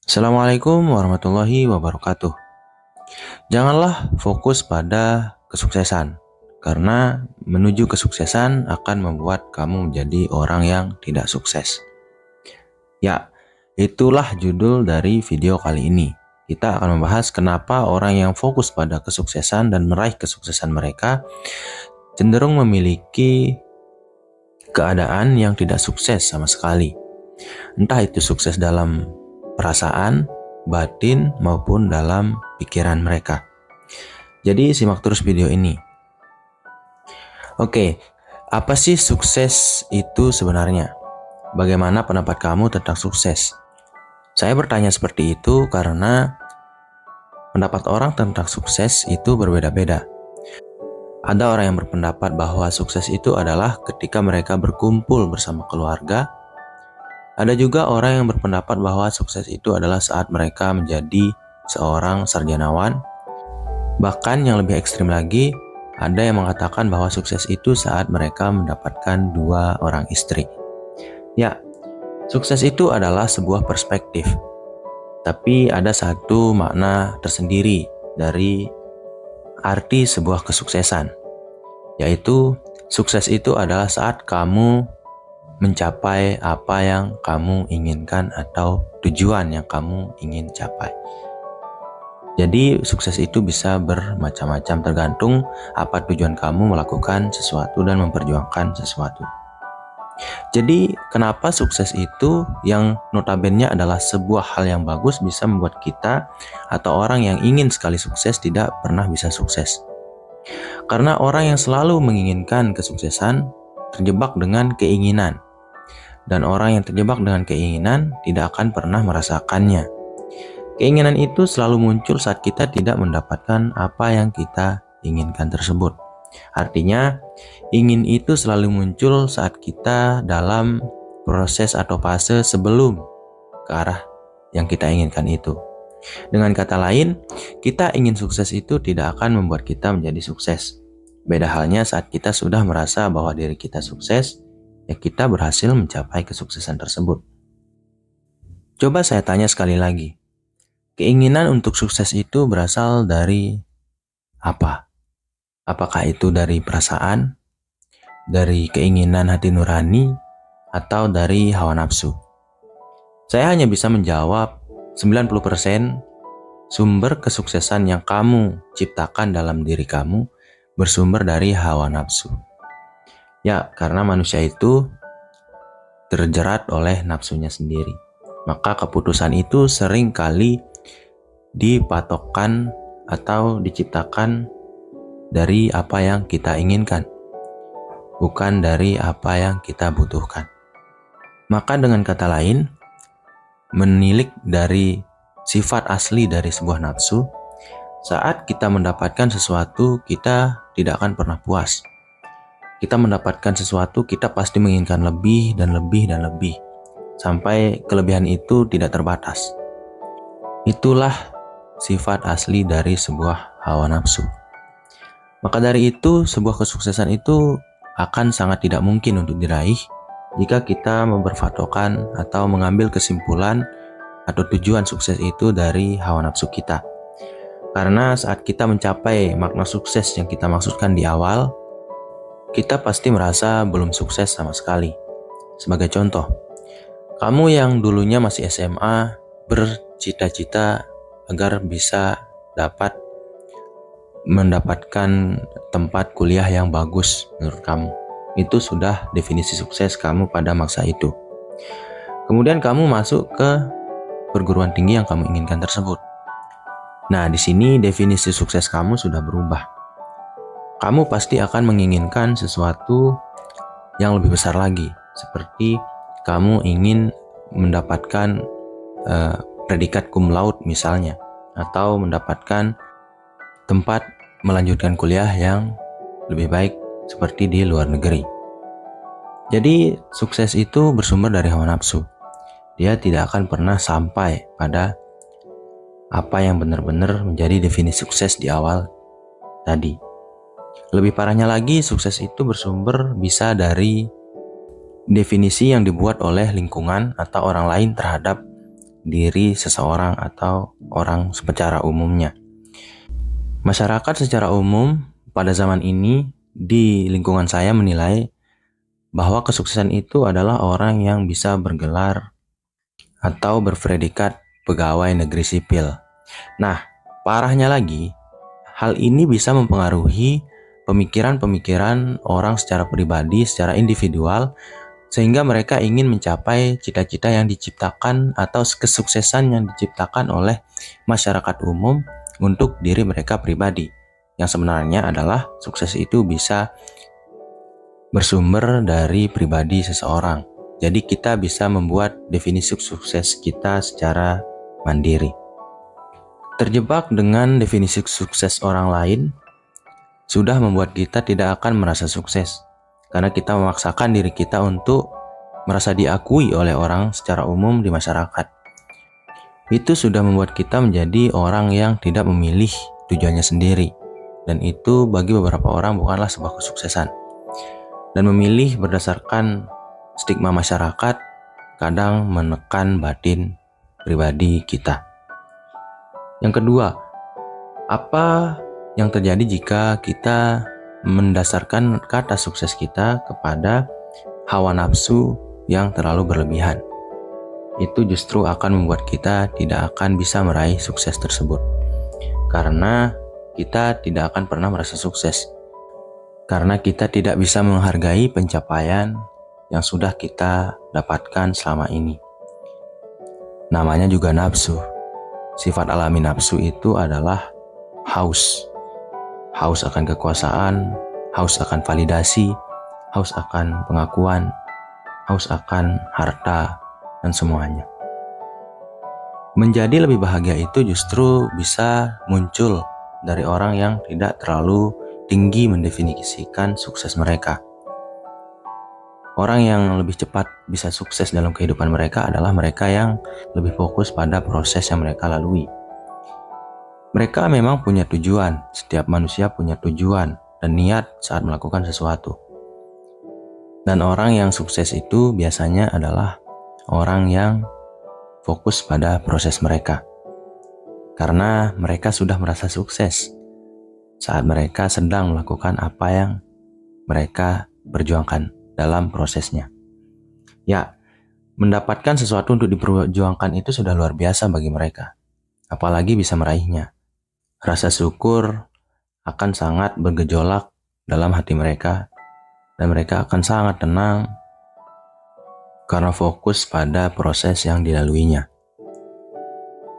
Assalamualaikum warahmatullahi wabarakatuh. Janganlah fokus pada kesuksesan, karena menuju kesuksesan akan membuat kamu menjadi orang yang tidak sukses. Ya, itulah judul dari video kali ini. Kita akan membahas kenapa orang yang fokus pada kesuksesan dan meraih kesuksesan mereka cenderung memiliki keadaan yang tidak sukses sama sekali. Entah itu sukses dalam perasaan, batin, maupun dalam pikiran mereka. Jadi simak terus video ini. Oke, apa sih sukses itu sebenarnya? Bagaimana pendapat kamu tentang sukses? Saya bertanya seperti itu karena pendapat orang tentang sukses itu berbeda-beda. Ada orang yang berpendapat bahwa sukses itu adalah ketika mereka berkumpul bersama keluarga. Ada juga orang yang berpendapat bahwa sukses itu adalah saat mereka menjadi seorang sarjanawan. Bahkan yang lebih ekstrim lagi, ada yang mengatakan bahwa sukses itu saat mereka mendapatkan 2 orang istri. Ya, sukses itu adalah sebuah perspektif. Tapi ada satu makna tersendiri dari arti sebuah kesuksesan, yaitu sukses itu adalah saat kamu mencapai apa yang kamu inginkan atau tujuan yang kamu ingin capai. Jadi sukses itu bisa bermacam-macam tergantung apa tujuan kamu melakukan sesuatu dan memperjuangkan sesuatu. Jadi kenapa sukses itu yang notabene adalah sebuah hal yang bagus bisa membuat kita atau orang yang ingin sekali sukses tidak pernah bisa sukses. Karena orang yang selalu menginginkan kesuksesan terjebak dengan keinginan. Dan orang yang terjebak dengan keinginan tidak akan pernah merasakannya. Keinginan itu selalu muncul saat kita tidak mendapatkan apa yang kita inginkan tersebut. Artinya, ingin itu selalu muncul saat kita dalam proses atau fase sebelum ke arah yang kita inginkan itu. Dengan kata lain, kita ingin sukses itu tidak akan membuat kita menjadi sukses. Beda halnya saat kita sudah merasa bahwa diri kita sukses, ya kita berhasil mencapai kesuksesan tersebut. Coba saya tanya sekali lagi. Keinginan untuk sukses itu berasal dari apa? Apakah itu dari perasaan, dari keinginan hati nurani, atau dari hawa nafsu? Saya hanya bisa menjawab 90% sumber kesuksesan yang kamu ciptakan dalam diri kamu bersumber dari hawa nafsu. Ya, karena manusia itu terjerat oleh nafsunya sendiri. Maka keputusan itu sering kali dipatokkan atau diciptakan dari apa yang kita inginkan, bukan dari apa yang kita butuhkan. Maka dengan kata lain, menilik dari sifat asli dari sebuah nafsu, saat kita mendapatkan sesuatu, kita tidak akan pernah puas. Kita mendapatkan sesuatu, kita pasti menginginkan lebih dan lebih dan lebih, sampai kelebihan itu tidak terbatas. Itulah sifat asli dari sebuah hawa nafsu. Maka dari itu, sebuah kesuksesan itu akan sangat tidak mungkin untuk diraih jika kita memperpatokan atau mengambil kesimpulan atau tujuan sukses itu dari hawa nafsu kita. Karena saat kita mencapai makna sukses yang kita maksudkan di awal, kita pasti merasa belum sukses sama sekali. Sebagai contoh, kamu yang dulunya masih SMA bercita-cita agar bisa dapat mendapatkan tempat kuliah yang bagus menurut kamu. Itu sudah definisi sukses kamu pada masa itu. Kemudian kamu masuk ke perguruan tinggi yang kamu inginkan tersebut. Nah, di sini definisi sukses kamu sudah berubah. Kamu pasti akan menginginkan sesuatu yang lebih besar lagi, seperti kamu ingin mendapatkan predikat cum laude misalnya, atau mendapatkan tempat melanjutkan kuliah yang lebih baik seperti di luar negeri. Jadi sukses itu bersumber dari hawa nafsu. Dia tidak akan pernah sampai pada apa yang benar-benar menjadi definisi sukses di awal tadi. Lebih parahnya lagi, sukses itu bersumber bisa dari definisi yang dibuat oleh lingkungan atau orang lain terhadap diri seseorang atau orang secara umumnya. Masyarakat secara umum pada zaman ini di lingkungan saya menilai bahwa kesuksesan itu adalah orang yang bisa bergelar atau berpredikat pegawai negeri sipil. Nah, parahnya lagi, hal ini bisa mempengaruhi pemikiran-pemikiran orang secara pribadi, secara individual, sehingga mereka ingin mencapai cita-cita yang diciptakan atau kesuksesan yang diciptakan oleh masyarakat umum untuk diri mereka pribadi. Yang sebenarnya adalah sukses itu bisa bersumber dari pribadi seseorang. Jadi kita bisa membuat definisi sukses kita secara mandiri. Terjebak dengan definisi sukses orang lain sudah membuat kita tidak akan merasa sukses. Karena kita memaksakan diri kita untuk merasa diakui oleh orang secara umum di masyarakat. Itu sudah membuat kita menjadi orang yang tidak memilih tujuannya sendiri. Dan itu bagi beberapa orang bukanlah sebuah kesuksesan. Dan memilih berdasarkan stigma masyarakat kadang menekan batin pribadi kita. Yang kedua, apa yang terjadi jika kita mendasarkan kata sukses kita kepada hawa nafsu yang terlalu berlebihan? Itu justru akan membuat kita tidak akan bisa meraih sukses tersebut. Karena kita tidak akan pernah merasa sukses. Karena kita tidak bisa menghargai pencapaian yang sudah kita dapatkan selama ini. Namanya juga nafsu. Sifat alami nafsu itu adalah haus. Haus akan kekuasaan, haus akan validasi, haus akan pengakuan, haus akan harta, dan semuanya. Menjadi lebih bahagia itu justru bisa muncul dari orang yang tidak terlalu tinggi mendefinisikan sukses mereka. Orang yang lebih cepat bisa sukses dalam kehidupan mereka adalah mereka yang lebih fokus pada proses yang mereka lalui. Mereka memang punya tujuan, setiap manusia punya tujuan dan niat saat melakukan sesuatu. Dan orang yang sukses itu biasanya adalah orang yang fokus pada proses mereka. Karena mereka sudah merasa sukses saat mereka sedang melakukan apa yang mereka perjuangkan dalam prosesnya. Ya, mendapatkan sesuatu untuk diperjuangkan itu sudah luar biasa bagi mereka. Apalagi bisa meraihnya. Rasa syukur akan sangat bergejolak dalam hati mereka dan mereka akan sangat tenang karena fokus pada proses yang dilaluinya.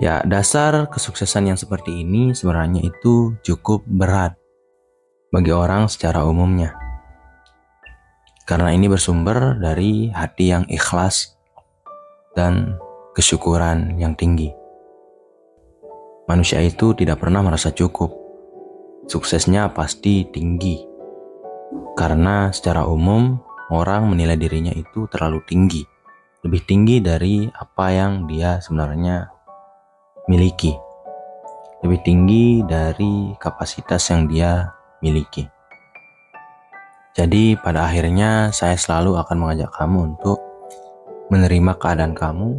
Ya, dasar kesuksesan yang seperti ini sebenarnya itu cukup berat bagi orang secara umumnya. Karena ini bersumber dari hati yang ikhlas dan kesyukuran yang tinggi. Manusia itu tidak pernah merasa cukup. Suksesnya pasti tinggi. Karena secara umum orang menilai dirinya itu terlalu tinggi. Lebih tinggi dari apa yang dia sebenarnya miliki. Lebih tinggi dari kapasitas yang dia miliki. Jadi pada akhirnya saya selalu akan mengajak kamu untuk menerima keadaan kamu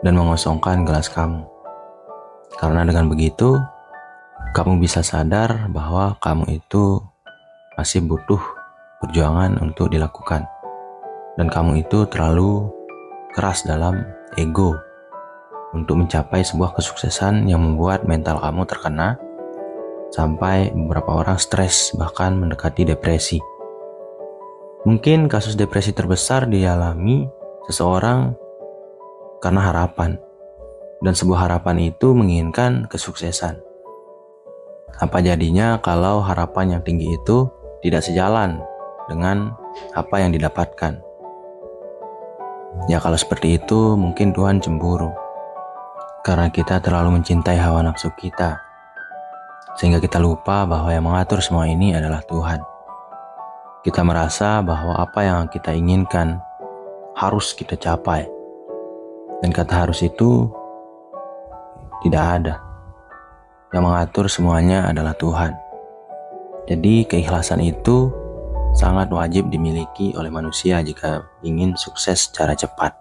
dan mengosongkan gelas kamu. Karena dengan begitu, kamu bisa sadar bahwa kamu itu masih butuh perjuangan untuk dilakukan. Dan kamu itu terlalu keras dalam ego untuk mencapai sebuah kesuksesan yang membuat mental kamu terkena sampai beberapa orang stres bahkan mendekati depresi. Mungkin kasus depresi terbesar dialami seseorang karena harapan. Dan sebuah harapan itu menginginkan kesuksesan. Apa jadinya kalau harapan yang tinggi itu tidak sejalan dengan apa yang didapatkan? Ya kalau seperti itu mungkin Tuhan cemburu. Karena kita terlalu mencintai hawa nafsu kita. Sehingga kita lupa bahwa yang mengatur semua ini adalah Tuhan. Kita merasa bahwa apa yang kita inginkan harus kita capai. Dan kata harus itu tidak ada. Yang mengatur semuanya adalah Tuhan. Jadi keikhlasan itu sangat wajib dimiliki oleh manusia jika ingin sukses secara cepat.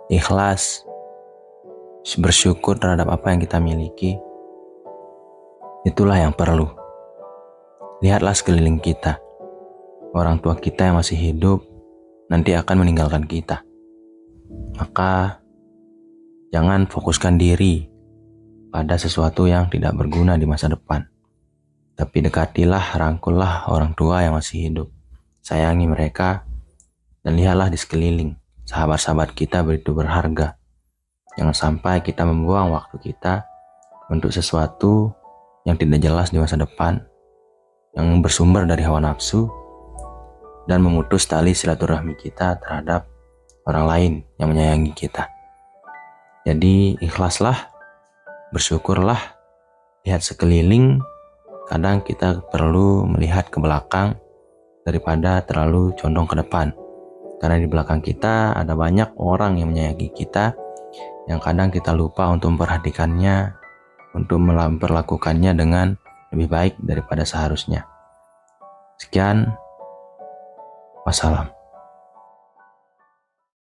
Ikhlas bersyukur terhadap apa yang kita miliki. Itulah yang perlu. Lihatlah sekeliling kita. Orang tua kita yang masih hidup nanti akan meninggalkan kita. Maka jangan fokuskan diri pada sesuatu yang tidak berguna di masa depan. Tapi dekatilah, rangkullah orang tua yang masih hidup. Sayangi mereka dan lihatlah di sekeliling. Sahabat-sahabat kita begitu berharga. Jangan sampai kita membuang waktu kita untuk sesuatu yang tidak jelas di masa depan, yang bersumber dari hawa nafsu, dan memutus tali silaturahmi kita terhadap orang lain yang menyayangi kita. Jadi ikhlaslah, bersyukurlah, lihat sekeliling. Kadang kita perlu melihat ke belakang daripada terlalu condong ke depan. Karena di belakang kita ada banyak orang yang menyayangi kita, yang kadang kita lupa untuk memperhatikannya, untuk memperlakukannya dengan lebih baik daripada seharusnya. Sekian, wassalam.